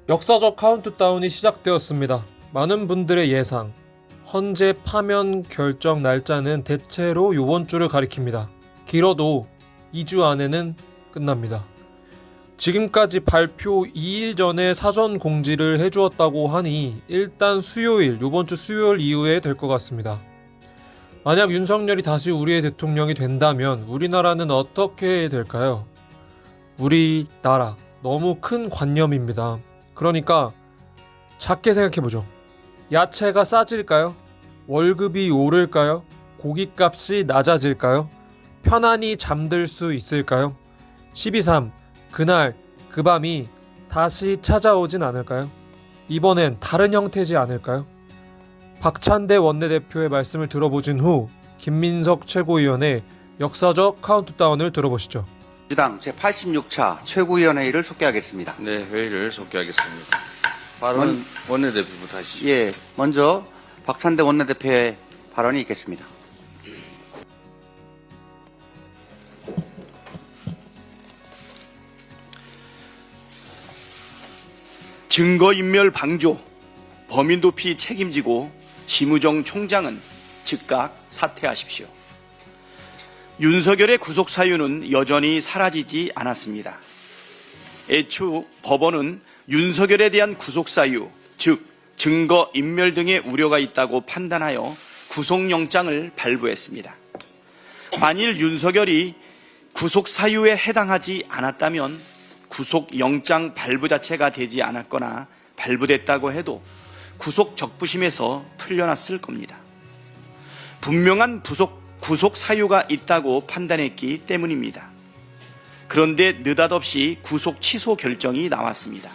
역사적 카운트다운이 시작되었습니다. 많은 분들의 예상, 헌재 파면 결정 날짜는 대체로 이번 주를 가리킵니다. 길어도 2주 안에는 끝납니다. 지금까지 발표 2일 전에 사전 공지를 해주었다고 하니 일단 수요일, 이번 주 수요일 이후에 될 것 같습니다. 만약 윤석열이 다시 우리의 대통령이 된다면 우리나라는 어떻게 될까요? 우리나라, 너무 큰 관념입니다. 그러니까 작게 생각해보죠. 야채가 싸질까요? 월급이 오를까요? 고깃값이 낮아질까요? 편안히 잠들 수 있을까요? 12.3 그날 그 밤이 다시 찾아오진 않을까요? 이번엔 다른 형태지 않을까요? 박찬대 원내대표의 말씀을 들어보신 후 김민석 최고위원의 역사적 카운트다운을 들어보시죠. 민주당 제86차 최고위원회의를 속개하겠습니다. 네, 회의를 속개하겠습니다. 발언 원내대표부터 하시죠. 예, 먼저 박찬대 원내대표의 발언이 있겠습니다. 증거인멸 방조, 범인 도피 책임지고 심우정 총장은 즉각 사퇴하십시오. 윤석열의 구속 사유는 여전히 사라지지 않았습니다. 애초 법원은 윤석열에 대한 구속 사유, 즉 증거인멸 등의 우려가 있다고 판단하여 구속영장을 발부했습니다. 만일 윤석열이 구속 사유에 해당하지 않았다면 구속영장 발부 자체가 되지 않았거나 발부됐다고 해도 구속 적부심에서 풀려났을 겁니다. 분명한 구속 사유가 있다고 판단했기 때문입니다. 그런데 느닷없이 구속 취소 결정이 나왔습니다.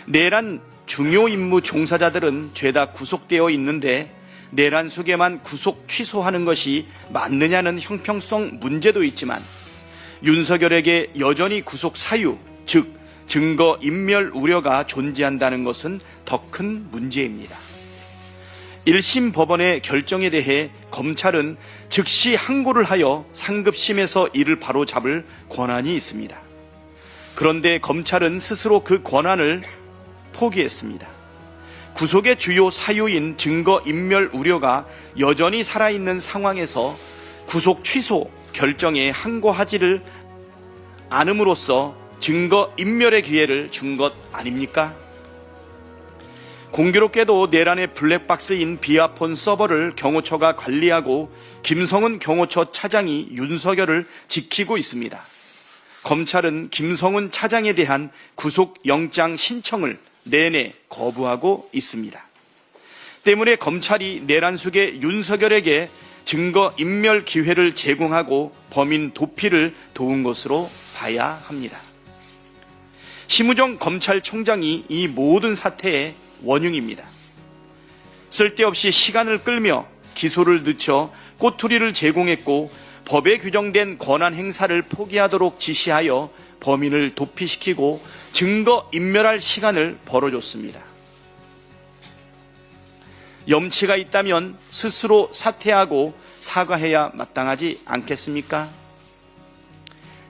내란 중요 임무 종사자들은 죄다 구속되어 있는데 내란 속에만 구속 취소하는 것이 맞느냐는 형평성 문제도 있지만 윤석열에게 여전히 구속 사유, 즉 증거 인멸 우려가 존재한다는 것은 더 큰 문제입니다. 1심 법원의 결정에 대해 검찰은 즉시 항고를 하여 상급심에서 이를 바로잡을 권한이 있습니다. 그런데 검찰은 스스로 그 권한을 포기했습니다. 구속의 주요 사유인 증거 인멸 우려가 여전히 살아있는 상황에서 구속 취소 결정에 항고하지를 않음으로써 증거 인멸의 기회를 준 것 아닙니까? 공교롭게도 내란의 블랙박스인 비아폰 서버를 경호처가 관리하고 김성은 경호처 차장이 윤석열을 지키고 있습니다. 검찰은 김성은 차장에 대한 구속영장 신청을 내내 거부하고 있습니다. 때문에 검찰이 내란 속의 윤석열에게 증거인멸 기회를 제공하고 범인 도피를 도운 것으로 봐야 합니다. 심우정 검찰총장이 이 모든 사태의 원흉입니다. 쓸데없이 시간을 끌며 기소를 늦춰 꼬투리를 제공했고 법에 규정된 권한 행사를 포기하도록 지시하여 범인을 도피시키고 증거 인멸할 시간을 벌어줬습니다. 염치가 있다면 스스로 사퇴하고 사과해야 마땅하지 않겠습니까?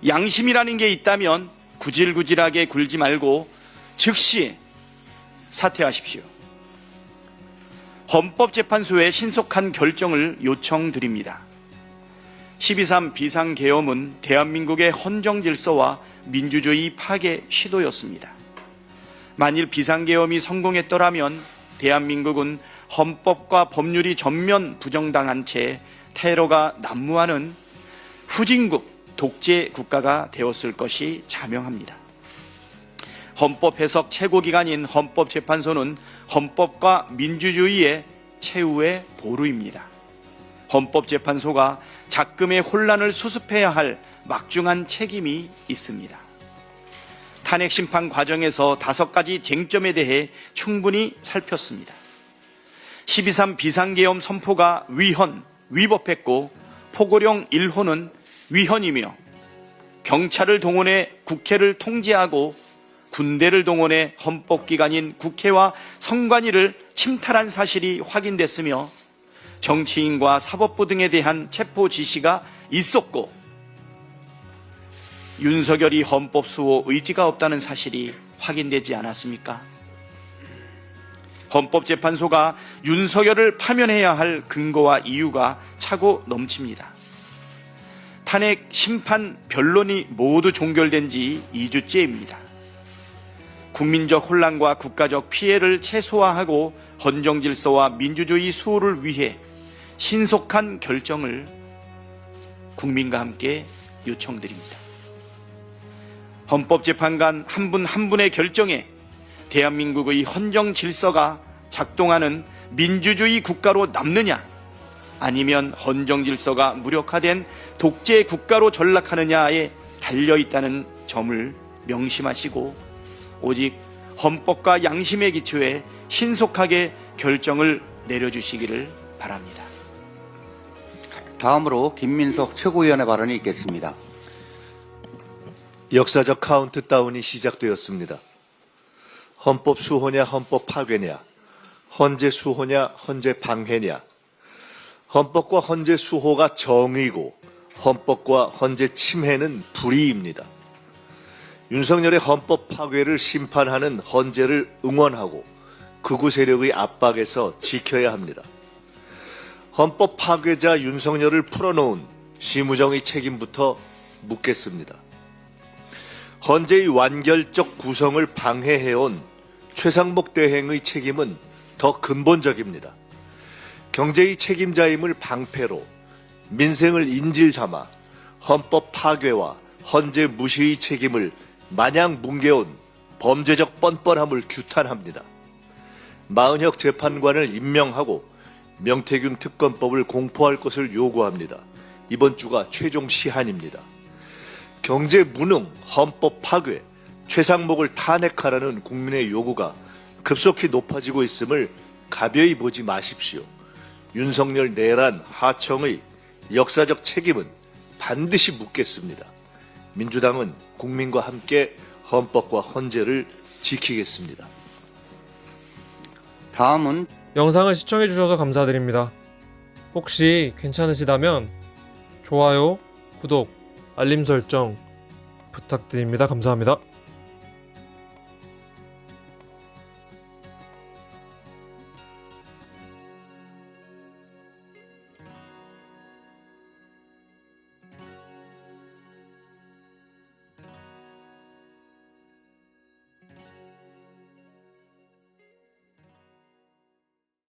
양심이라는 게 있다면 구질구질하게 굴지 말고 즉시 사퇴하십시오. 헌법재판소의 신속한 결정을 요청드립니다. 12.3 비상계엄은 대한민국의 헌정질서와 민주주의 파괴 시도였습니다. 만일 비상계엄이 성공했더라면 대한민국은 헌법과 법률이 전면 부정당한 채 테러가 난무하는 후진국 독재 국가가 되었을 것이 자명합니다. 헌법 해석 최고기관인 헌법재판소는 헌법과 민주주의의 최후의 보루입니다. 헌법재판소가 작금의 혼란을 수습해야 할 막중한 책임이 있습니다. 탄핵심판 과정에서 5가지 쟁점에 대해 충분히 살폈습니다. 12.3 비상계엄 선포가 위법했고 포고령 1호는 위헌이며 경찰을 동원해 국회를 통제하고 군대를 동원해 헌법기관인 국회와 선관위를 침탈한 사실이 확인됐으며 정치인과 사법부 등에 대한 체포 지시가 있었고 윤석열이 헌법 수호 의지가 없다는 사실이 확인되지 않았습니까? 헌법재판소가 윤석열을 파면해야 할 근거와 이유가 차고 넘칩니다. 탄핵, 심판, 변론이 모두 종결된 지 2주째입니다. 국민적 혼란과 국가적 피해를 최소화하고 헌정질서와 민주주의 수호를 위해 신속한 결정을 국민과 함께 요청드립니다. 헌법재판관 한 분 한 분의 결정에 대한민국의 헌정 질서가 작동하는 민주주의 국가로 남느냐, 아니면 헌정 질서가 무력화된 독재 국가로 전락하느냐에 달려 있다는 점을 명심하시고 오직 헌법과 양심의 기초에 신속하게 결정을 내려주시기를 바랍니다. 다음으로 김민석 최고위원의 발언이 있겠습니다. 역사적 카운트다운이 시작되었습니다. 헌법 수호냐 헌법 파괴냐, 헌재 수호냐 헌재 방해냐. 헌법과 헌재 수호가 정의고 헌법과 헌재 침해는 불의입니다. 윤석열의 헌법 파괴를 심판하는 헌재를 응원하고 극우 세력의 압박에서 지켜야 합니다. 헌법 파괴자 윤석열을 풀어놓은 심우정의 책임부터 묻겠습니다. 헌재의 완결적 구성을 방해해온 최상목 대행의 책임은 더 근본적입니다. 경제의 책임자임을 방패로 민생을 인질 삼아 헌법 파괴와 헌재 무시의 책임을 마냥 뭉개온 범죄적 뻔뻔함을 규탄합니다. 마은혁 재판관을 임명하고 명태균 특검법을 공포할 것을 요구합니다. 이번 주가 최종 시한입니다. 경제 무능, 헌법 파괴, 최상목을 탄핵하라는 국민의 요구가 급속히 높아지고 있음을 가벼이 보지 마십시오. 윤석열 내란 하청의 역사적 책임은 반드시 묻겠습니다. 민주당은 국민과 함께 헌법과 헌재를 지키겠습니다. 다음은 영상을 시청해주셔서 감사드립니다. 혹시 괜찮으시다면 좋아요, 구독, 알림 설정 부탁드립니다. 감사합니다.